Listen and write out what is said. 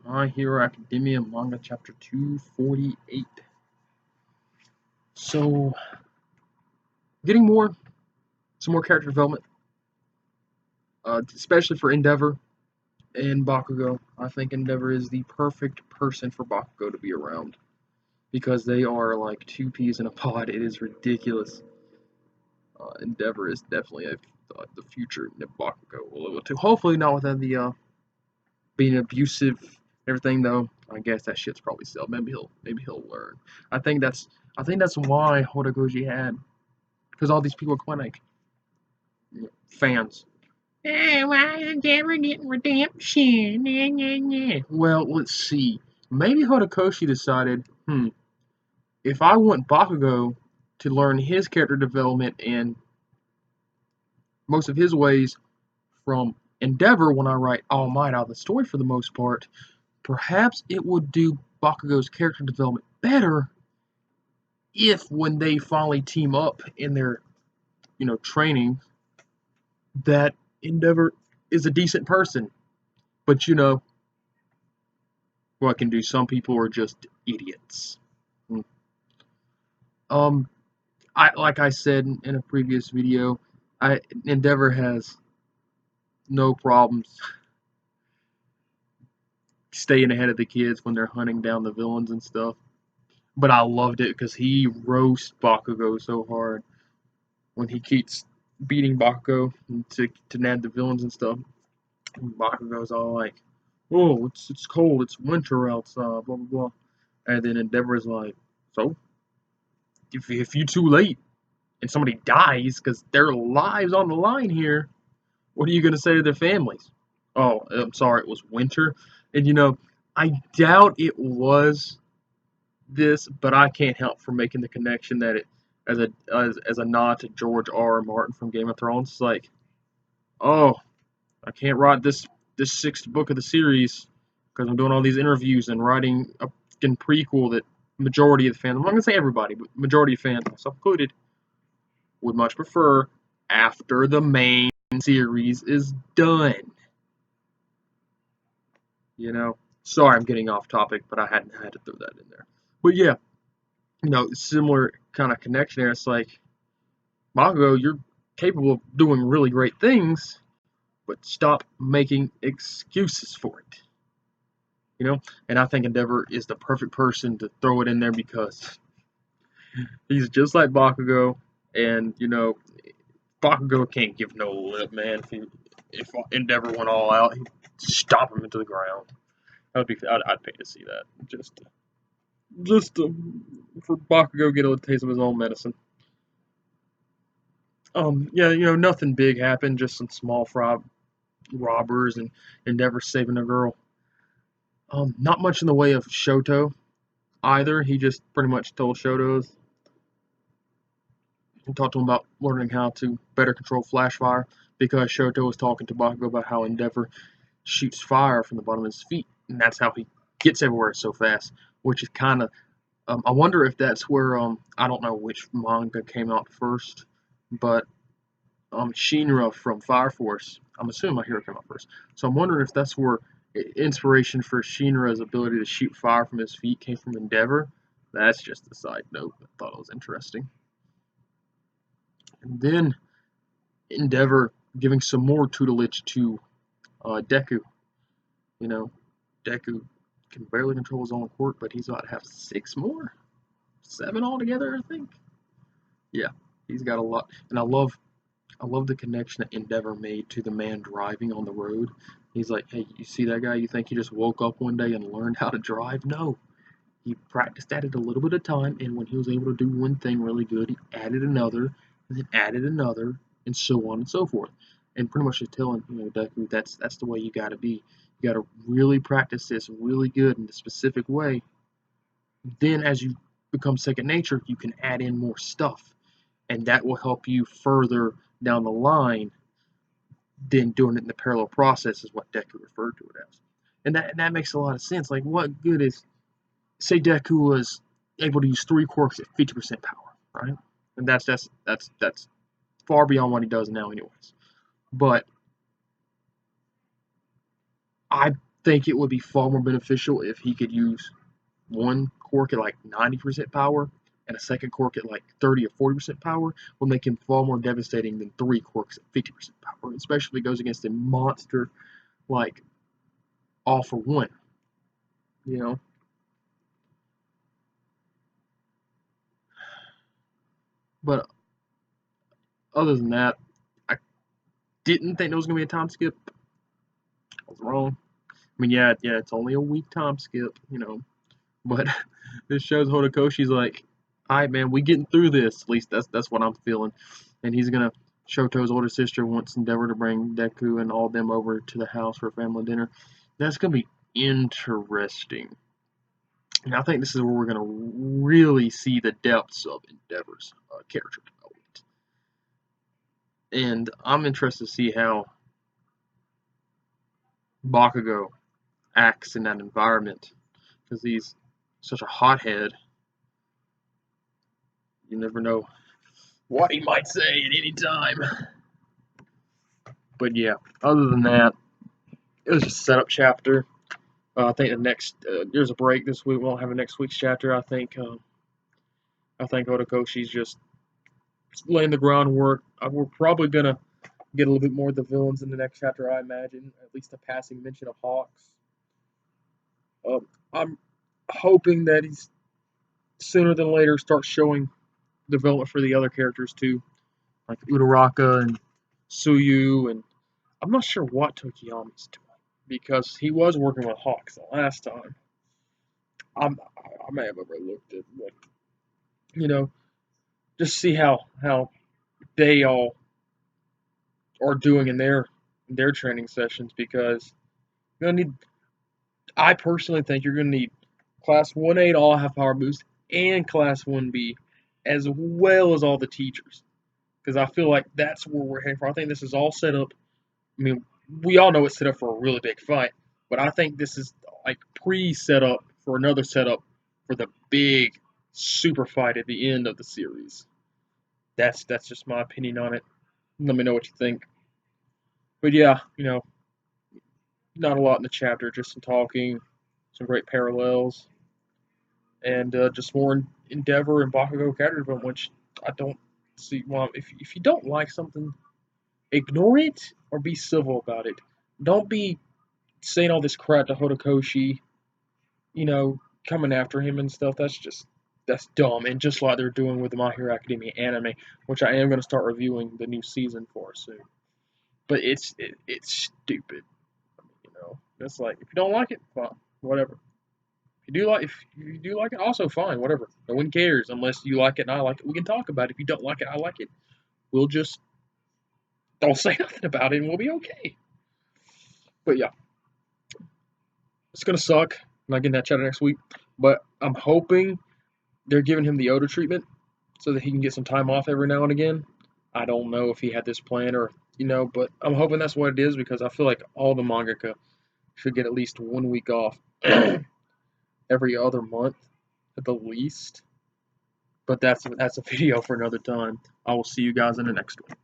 My Hero Academia Manga Chapter 248. So, getting some more character development, especially for Endeavor and Bakugo. I think Endeavor is the perfect person for Bakugo to be around because they are like two peas in a pod. It is ridiculous. Endeavor is definitely the future that Bakugo will live up to. Hopefully, not without the being abusive and everything though. I guess that shit's probably still. Maybe he'll learn. I think that's I think that's why Hodagoji had, because all these people are kind of like fans. Why is Endeavor getting redemption? Nah, nah, nah. Well, let's see. Maybe Horikoshi decided, if I want Bakugo to learn his character development and most of his ways from Endeavor when I write All Might out of the story for the most part, perhaps it would do Bakugo's character development better if when they finally team up in their, training, that Endeavor is a decent person. But what can do? Some people are just idiots. Hmm. Um, like I said in a previous video, Endeavor has no problems staying ahead of the kids when they're hunting down the villains and stuff. But I loved it because he roasts Bakugo so hard when he keeps beating Bakugo to nab the villains and stuff. And Bakugo's all like, "Oh, it's cold. It's winter outside." Blah blah blah. And then Endeavor's like, "So if you too late and somebody dies because their lives on the line here, what are you gonna say to their families?" "Oh, I'm sorry, it was winter." And I doubt it was this, but I can't help from making the connection that it as a nod to George R. R. Martin from Game of Thrones. It's like, oh, I can't write this sixth book of the series because I'm doing all these interviews and writing a fucking prequel that majority of the fans, I'm not gonna say everybody, but majority of fans, myself included, would much prefer after the main series is done. Sorry, I'm getting off topic, but I had to throw that in there. But yeah, similar kind of connection there. It's like, Mago, you're capable of doing really great things, but stop making excuses for it. And I think Endeavor is the perfect person to throw it in there because he's just like Bakugo, and Bakugo can't give no lip, man. If Endeavor went all out, he'd stomp him into the ground. I'd pay to see that just for Bakugo to get a taste of his own medicine. Yeah, nothing big happened, just some small fry robbers and Endeavor saving a girl. Not much in the way of Shoto either. He just pretty much told Shoto and talked to him about learning how to better control flash fire because Shoto was talking to Bakugo about how Endeavor shoots fire from the bottom of his feet, and that's how he gets everywhere so fast. Which is kind of, I wonder if that's where I don't know which manga came out first, but Shinra from Fire Force. I'm assuming My Hero came out first, so I'm wondering if that's where inspiration for Shinra's ability to shoot fire from his feet came from Endeavor. That's just a side note. I thought it was interesting. And then Endeavor giving some more tutelage to Deku. Deku can barely control his own quirk, but he's about to have 7 altogether, I think. Yeah, he's got a lot, and I love the connection that Endeavor made to the man driving on the road. He's like, "Hey, you see that guy? You think he just woke up one day and learned how to drive? No, he practiced at it a little bit of time, and when he was able to do one thing really good, he added another, and then added another, and so on and so forth." And pretty much just telling Deku, that's the way you got to be. You got to really practice this really good in a specific way. Then, as you become second nature, you can add in more stuff, and that will help you further down the line than doing it in the parallel process, is what Deku referred to it as. And that makes a lot of sense. Like, what good is, say Deku was able to use 3 quirks at 50% power, right? And that's far beyond what he does now anyways. But I think it would be far more beneficial if he could use one quirk at like 90% power and a second quirk at like 30 or 40% power will make him far more devastating than three quirks at 50% power, especially if it goes against a monster like All for One, you know. But other than that, I didn't think there was gonna be a time skip. I was wrong. I mean, yeah, it's only a week time skip, you know. But this shows Horikoshi's like, all right, man, we getting through this. At least that's what I'm feeling. And he's gonna. Shoto's older sister wants Endeavor to bring Deku and all them over to the house for family dinner. That's gonna be interesting. And I think this is where we're gonna really see the depths of Endeavor's character development. And I'm interested to see how Bakugo acts in that environment because he's such a hothead. You never know what he might say at any time. But yeah, other than that, it was just a setup chapter. I think the next there's a break this week. We won't have a next week's chapter. I think Horikoshi's just laying the groundwork. We're probably gonna get a little bit more of the villains in the next chapter. I imagine at least a passing mention of Hawks. I'm hoping that he's sooner than later starts showing development for the other characters too, like Uraraka and Suyu, and I'm not sure what Tokiyami's doing because he was working with Hawks the last time. I may have overlooked it, but you know, just see how they all are doing in their training sessions because you're gonna need. I personally think you're gonna need Class 1A to all have power boost and Class 1B, as well as all the teachers, because I feel like that's where we're heading for. I think this is all set up. I mean, we all know it's set up for a really big fight, but I think this is like pre-set up for another setup for the big super fight at the end of the series. That's just my opinion on it. Let me know what you think. But yeah, not a lot in the chapter, just some talking, some great parallels, and just more Endeavor and Bakugo character development, which I don't see. Well, if you don't like something, ignore it or be civil about it. Don't be saying all this crap to Horikoshi, coming after him and stuff. That's dumb, and just like they're doing with the My Hero Academia anime, which I am going to start reviewing the new season for soon. But it's stupid. It's like if you don't like it, fine, whatever. If you do like it, also fine, whatever. No one cares unless you like it and I like it. We can talk about it. If you don't like it, I like it. We'll just don't say nothing about it and we'll be okay. But yeah, it's gonna suck not getting that chapter next week. But I'm hoping they're giving him the Oda treatment so that he can get some time off every now and again. I don't know if he had this plan or but I'm hoping that's what it is because I feel like all the mangaka should get at least 1 week off every other month at the least. But that's a video for another time. I will see you guys in the next one.